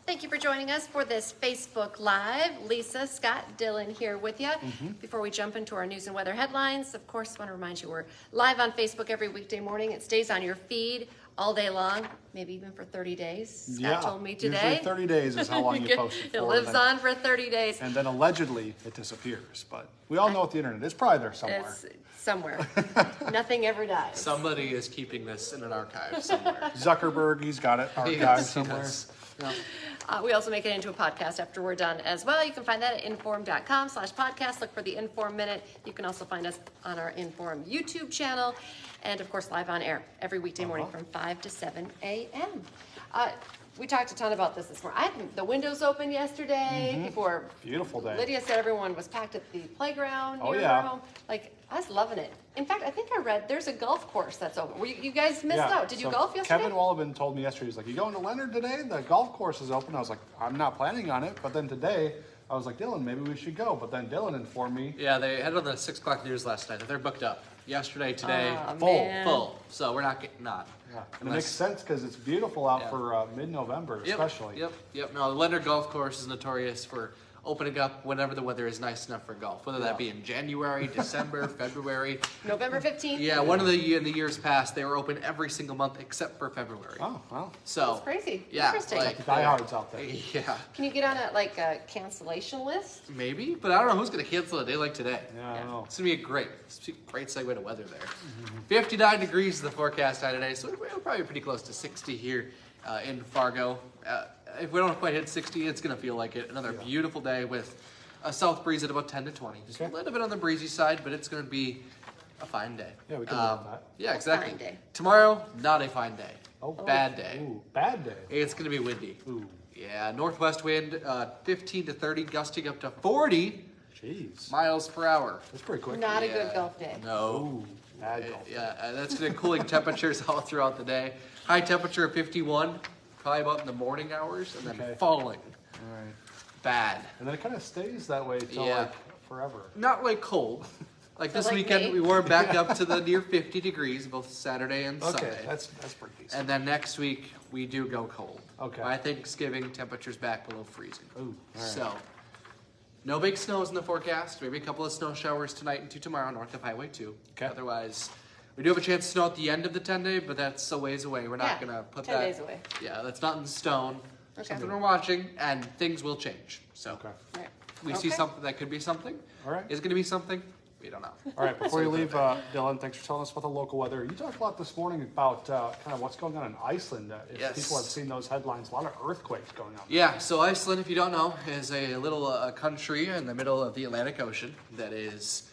Thank you for joining us for this Facebook Live. Lisa, Scott, Dylan here with you. Before we jump into our news and weather headlines, of course, I want to remind you we're live on Facebook every weekday morning. It stays on your feed all day long, maybe even for 30 days. Scott told me today. Usually 30 days is how long you post it for. It lives on for 30 days. And then allegedly it disappears. But we all know what the internet is. Probably there somewhere. It's somewhere. Nothing ever dies. Somebody is keeping this in an archive somewhere. Zuckerberg, he's got it archived somewhere. Yeah. We also make it into a podcast after we're done as well. You can find that at inform.com/podcast. Look for the Inform Minute. You can also find us on our Inform YouTube channel. And, of course, live on air every weekday morning from 5 to 7 a.m. We talked a ton about this morning. I had the windows open yesterday before. Beautiful day. Lydia said everyone was packed at the playground near yeah. her home. Like, I was loving it. In fact, I think I read there's a golf course that's open. You guys missed out. Did you golf yesterday? Kevin Wallabin told me yesterday, he's like, you going to Leonard today? The golf course is open. I was like, I'm not planning on it. But then today, I was like, Dylan, maybe we should go. But then Dylan informed me. Yeah, they had it on the 6 o'clock news last night that they're booked up. Yesterday, today, man. full. So we're not getting on. Yeah, and it makes sense because it's beautiful out for mid-November, especially. Yep. No, the Leonard Golf Course is notorious for opening up whenever the weather is nice enough for golf, whether that be in January, December, February. November 15th? Yeah, one of the in the years past, they were open every single month except for February. Oh, wow. So That's crazy. Yeah, Interesting. like, Diehards out there. Yeah. Can you get on a cancellation list? Maybe, but I don't know who's going to cancel a day like today. Yeah, I don't know. It's going to be a great segue to weather there. 59 degrees is the forecast high today, so we're probably pretty close to 60 here in Fargo. If we don't quite hit 60, it's going to feel like it. Another beautiful day with a south breeze at about 10 to 20. Just a little bit on the breezy side, but it's going to be a fine day. Yeah, we can live with that. Yeah, exactly. Fine day. Tomorrow, not a fine day. Oh. Bad day. Ooh, bad day. It's going to be windy. Ooh. Yeah, northwest wind, 15 to 30, gusting up to 40 Jeez. miles per hour. That's pretty quick. Not a good golf day. No. Ooh, bad golf. Yeah, that's going to cooling temperatures all throughout the day. High temperature of 51, probably about in the morning hours, and then falling. All right. Bad. And then it kind of stays that way till like forever. Not like cold. Like this like weekend, May? we warmed back up to the near 50 degrees, both Saturday and Okay, Sunday. that's pretty decent. And then next week, we do go cold. Okay. By Thanksgiving, temperatures back below freezing. Ooh, all right. So, no big snows in the forecast. Maybe a couple of snow showers tonight and tomorrow north of Highway 2. Okay. Otherwise, we do have a chance of snow at the end of the 10-day, but that's a ways away. We're not going to put 10 that. days away. Yeah, that's not in stone. Okay. Something we're watching, and things will change. So, Okay. Right. we see something that could be something. All right. Is it going to be something? We don't know. All right, before you leave, Dylan, thanks for telling us about the local weather. You talked a lot this morning about kind of what's going on in Iceland. If Yes. people have seen those headlines, a lot of earthquakes going on. Yeah, so Iceland, if you don't know, is a little country in the middle of the Atlantic Ocean that is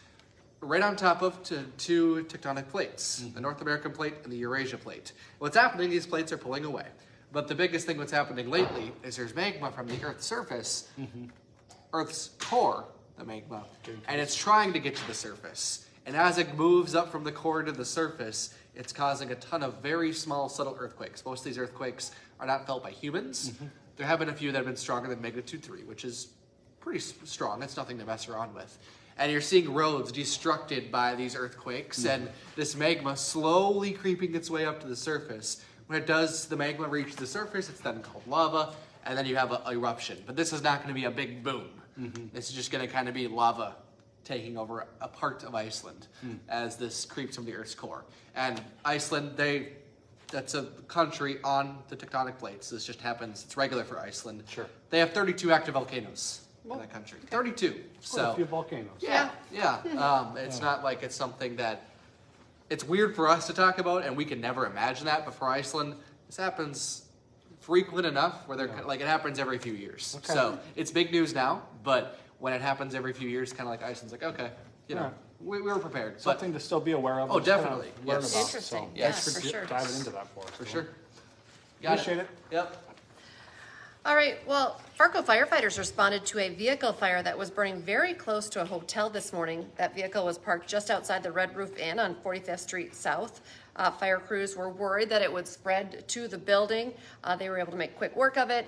right on top of two tectonic plates, the North American plate and the Eurasia plate. What's happening, these plates are pulling away. But the biggest thing what's happening lately is there's magma from the Earth's surface, Earth's core, the magma, and it's trying to get to the surface. And as it moves up from the core to the surface, it's causing a ton of very small, subtle earthquakes. Most of these earthquakes are not felt by humans. There have been a few that have been stronger than magnitude 3, which is pretty strong. It's nothing to mess around with. And you're seeing roads destructed by these earthquakes, and this magma slowly creeping its way up to the surface. When it does, the magma reach the surface, it's then called lava, and then you have an eruption. But this is not going to be a big boom. This is just going to kind of be lava taking over a part of Iceland as this creeps from the Earth's core. And Iceland, that's a country on the tectonic plates. This just happens, it's regular for Iceland. Sure. They have 32 active volcanoes in that country. 32. Quite So a few volcanoes. yeah. It's not like it's something that it's weird for us to talk about, and we can never imagine that. But for Iceland, this happens frequent enough where they're like it happens every few years. Okay. So it's big news now, but when it happens every few years, kind of like Iceland's like, okay, we were prepared. Something to still be aware of. Oh, just kind of definitely. Learn Yes. about. Interesting. So, Yeah, thanks for for sure. diving into that for us. For sure. Appreciate it. Yep. All right, well, Fargo firefighters responded to a vehicle fire that was burning very close to a hotel this morning. That vehicle was parked just outside the Red Roof Inn on 45th Street South. Fire crews were worried that it would spread to the building. They were able to make quick work of it.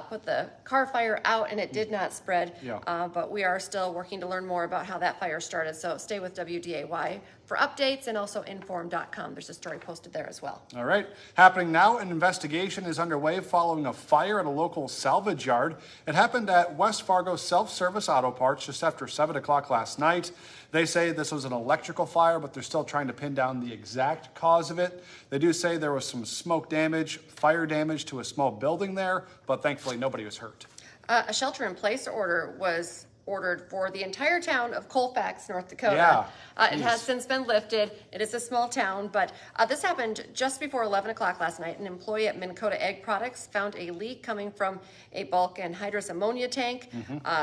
put the car fire out, and it did not spread. Yeah. But we are still working to learn more about how that fire started. So stay with WDAY for updates, and also inform.com. There's a story posted there as well. All right. Happening now, an investigation is underway following a fire at a local salvage yard. It happened at West Fargo Self-Service Auto Parts just after 7 o'clock last night. They say this was an electrical fire, but they're still trying to pin down the exact cause of it. They do say there was some smoke damage, fire damage to a small building there, but thankfully nobody was hurt. A shelter-in-place order was ordered for the entire town of Colfax, North Dakota. Yeah, It has since been lifted. It is a small town, but this happened just before 11 o'clock last night. An employee at Minnesota Egg Products found a leak coming from a bulk anhydrous ammonia tank.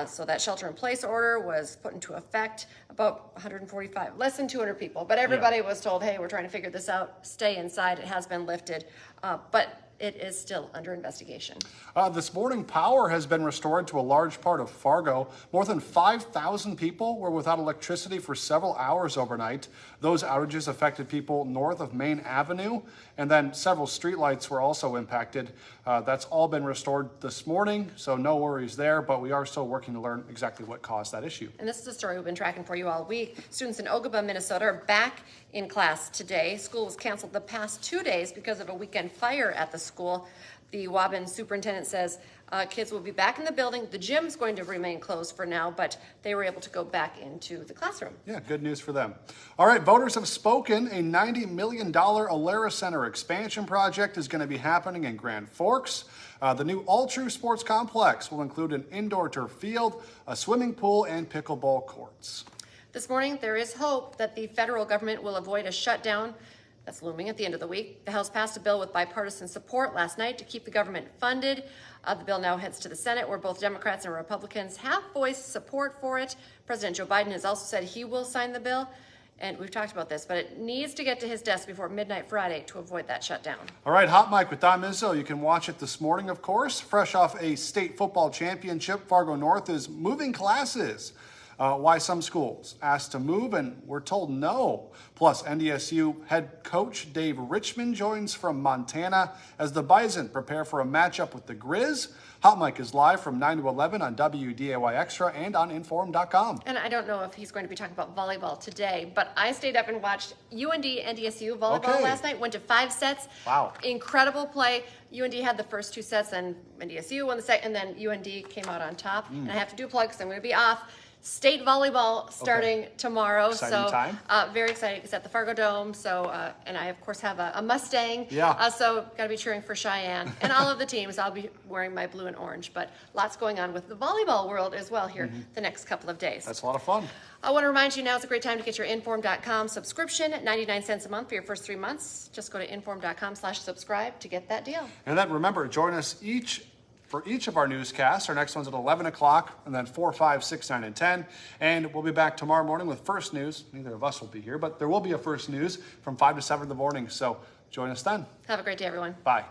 So that shelter-in-place order was put into effect. About 145, less than 200 people, but everybody was told, hey, we're trying to figure this out. Stay inside. It has been lifted, but it is still under investigation. This morning, power has been restored to a large part of Fargo. More than 5,000 people were without electricity for several hours overnight. Those outages affected people north of Main Avenue, and then several streetlights were also impacted. That's all been restored this morning, so no worries there, but we are still working to learn exactly what caused that issue. And this is a story we've been tracking for you all week. Students in Ogaba, Minnesota are back in class today. School was canceled the past 2 days because of a weekend fire at the school. The Waban superintendent says kids will be back in the building. The gym's going to remain closed for now, but they were able to go back into the classroom. Yeah, good news for them. All right, voters have spoken. A $90 million Alara Center expansion project is going to be happening in Grand Forks. The new all-true sports complex will include an indoor turf field, a swimming pool, and pickleball courts. This morning, there is hope that the federal government will avoid a shutdown that's looming at the end of the week. The House passed a bill with bipartisan support last night to keep the government funded. The bill now heads to the Senate, where both Democrats and Republicans have voiced support for it. President Joe Biden has also said he will sign the bill. And we've talked about this, but it needs to get to his desk before midnight Friday to avoid that shutdown. All right, Hot Mic with Don Izzo. You can watch it this morning, of course. Fresh off a state football championship, Fargo North is moving classes. Why some schools asked to move, and we're told no. Plus, NDSU head coach Dave Richmond joins from Montana as the Bison prepare for a matchup with the Grizz. Hot Mic is live from 9 to 11 on WDAY Extra and on Inform.com. And I don't know if he's going to be talking about volleyball today, but I stayed up and watched UND NDSU volleyball last night. Went to 5 sets. Wow. Incredible play. UND had the first 2 sets, and NDSU won the second, and then UND came out on top. And I have to do a plug because I'm going to be off. State volleyball starting tomorrow. Exciting time. Very excited. It's at the Fargo Dome. So, and I of course have a Mustang. Yeah. So got to be cheering for Cheyenne and all of the teams. I'll be wearing my blue and orange, but lots going on with the volleyball world as well here the next couple of days. That's a lot of fun. I want to remind you now is a great time to get your Inform.com subscription at 99 cents a month for your first 3 months. Just go to Inform.com/subscribe to get that deal. And then remember, join us for each of our newscasts. Our next one's at 11 o'clock, and then 4, 5, 6, 9, and 10. And we'll be back tomorrow morning with First News. Neither of us will be here, but there will be a First News from 5 to 7 in the morning. So join us then. Have a great day, everyone. Bye.